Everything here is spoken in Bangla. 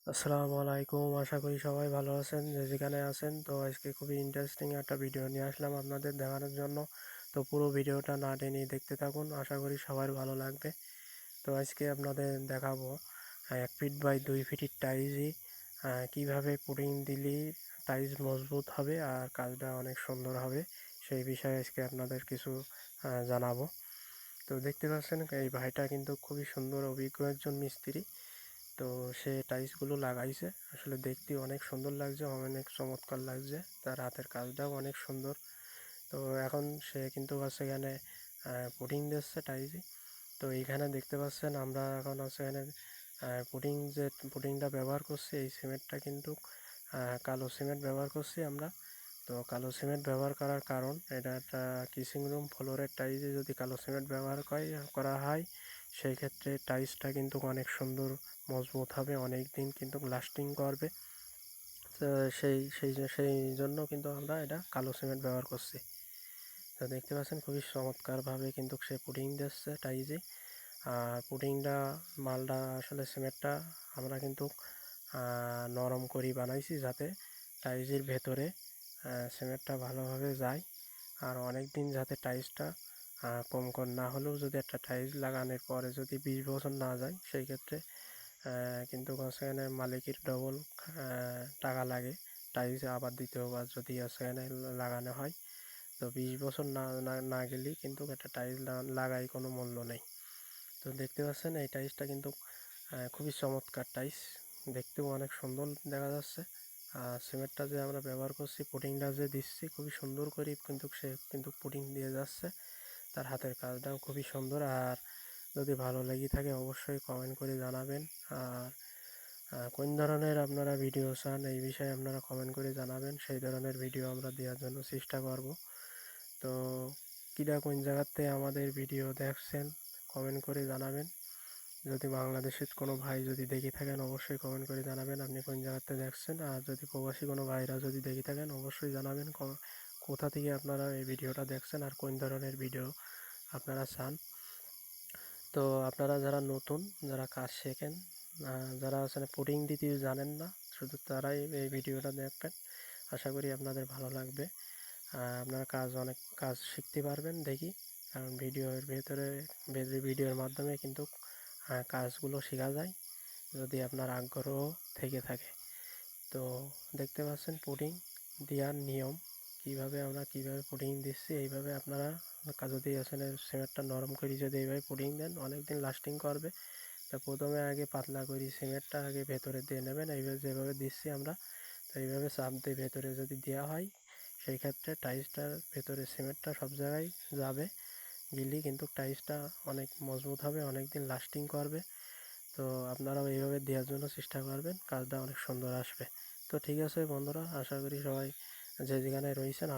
আসসালামু আলাইকুম, আশা করি সবাই ভালো আছেন যে যেখানে আছেন। তো আজকে খুবই ইন্টারেস্টিং একটা ভিডিও নিয়ে আসলাম আপনাদের দেখানোর জন্য। তো পুরো ভিডিওটা না টেনে দেখতে থাকুন, আশা করি সবার ভালো লাগবে। তো আজকে আপনাদের দেখাবো 1 ফিট বাই 2 ফিটের টাইলসই কীভাবে পুটিং দিলে টাইলস মজবুত হবে আর কাজটা অনেক সুন্দর হবে, সেই বিষয়ে আজকে আপনাদের কিছু জানাবো। তো দেখতে পাচ্ছেন এই ভাইটা কিন্তু খুবই সুন্দর অভিজ্ঞ একজন মিস্ত্রি। তো সে টাইলসগুলো লাগাইছে, আসলে দেখতে অনেক সুন্দর লাগছে, অনেক চমৎকার লাগছে, তার হাতের কাজটাও অনেক সুন্দর। তো এখন সে কিন্তু আছে এখানে পুটিং দিচ্ছে টাইলসে। তো এইখানে দেখতে পাচ্ছেন আমরা এখন আছে এখানে পুটিংটা ব্যবহার করছি। এই সিমেন্টটা কিন্তু কালো সিমেন্ট ব্যবহার করছি আমরা। তো কালো সিমেন্ট ব্যবহার করার কারণ, এটা একটা কিচিং রুম ফ্লোরের টাইলসে যদি কালো সিমেন্ট ব্যবহার করা হয়, সেই ক্ষেত্রে টাইলসটা কিন্তু অনেক সুন্দর মজবুত হবে, অনেক দিন কিন্তু লাস্টিং করবে। তো সেই জন্য কিন্তু আমরা এটা কালো সিমেন্ট ব্যবহার করছি। তো দেখতে পাচ্ছেন খুবই চমৎকারভাবে কিন্তু সে পুডিং দিচ্ছে টাইলসে। আর পুডিংটা মালটা আসলে সিমেন্টটা আমরা কিন্তু নরম করে বানাইছি যাতে টাইলসের ভেতরে সিমেন্টটা ভালোভাবে যায়। আর অনেক দিন যাতে টাইলসটা কম না হলেও যদি একটা টাইলস লাগানোর পরে যদি 20 বছর না যায়, সেই ক্ষেত্রে কিন্তু সেখানে মালিকের ডবল টাকা লাগে টাইলস আবার দ্বিতীয়বার যদি সেখানে লাগানো হয়। তো 20 বছর না গেলেই কিন্তু একটা টাইলস লাগাই কোনো মূল্য নেই। তো দেখতে পাচ্ছেন এই টাইলসটা কিন্তু খুবই চমৎকার টাইলস, দেখতেও অনেক সুন্দর দেখা যাচ্ছে। আর সিমেন্টটা যে আমরা ব্যবহার করছি, পুটিংটা যে দিচ্ছি খুবই সুন্দর করে সে কিন্তু পুটিং দিয়ে যাচ্ছে। তার হাতের কাজটাও খুবই সুন্দর। আর যদি ভালো লেগে থাকে অবশ্যই কমেন্ট করে জানাবেন। আর কোন ধরনের আপনারা ভিডিও চান এই বিষয়ে আপনারা কমেন্ট করে জানাবেন, সেই ধরনের ভিডিও আমরা দেওয়ার জন্য চেষ্টা করব। তো কোন জায়গাতে আমাদের ভিডিও দেখছেন কমেন্ট করে জানাবেন। যদি বাংলাদেশের কোনো ভাই যদি দেখে থাকেন অবশ্যই কমেন্ট করে জানাবেন আপনি কোন জায়গাতে দেখছেন। আর যদি প্রবাসী কোনো ভাইরা যদি দেখে থাকেন অবশ্যই জানাবেন কোথা থেকে আপনারা এই ভিডিওটা দেখছেন আর কোন ধরনের ভিডিও আপনারা চান। তো আপনারা যারা নতুন, যারা কাজ শেখেন, যারা আসলে পুডিং দিতে জানেন না, শুধু তারাই এই ভিডিওটা দেখবেন, আশা করি আপনাদের ভালো লাগবে। আপনারা অনেক কাজ শিখতে পারবেন দেখি, কারণ ভিডিওর মাধ্যমে কিন্তু কাজগুলো শেখা যায় যদি আপনার আগ্রহ থেকে থাকে। তো দেখতে পাচ্ছেন পুডিং দেওয়ার নিয়ম, কীভাবে পুডিং দিচ্ছি। এইভাবে আপনারা যদি আসলে সিমেন্টটা নরম করে যদি এইভাবে পুডিং দেন অনেক দিন লাস্টিং করবে। তো প্রথমে আগে পাতলা করে সিমেন্টটা আগে ভেতরে দিয়ে নেবেন, এইভাবে যেভাবে দিচ্ছি আমরা। তো এইভাবে চাপ দিয়ে ভেতরে যদি দেওয়া হয়, সেই ক্ষেত্রে টাইলসটার ভেতরে সিমেন্টটা সব জায়গায় যাবে, গেলেই কিন্তু টাইলসটা অনেক মজবুত হবে, অনেক দিন লাস্টিং করবে। তো আপনারাও এইভাবে দেওয়ার জন্য চেষ্টা করবেন, কাজটা অনেক সুন্দর আসবে। তো ঠিক আছে বন্ধুরা, আশা করি সবাই যে যেখানে রয়েছেন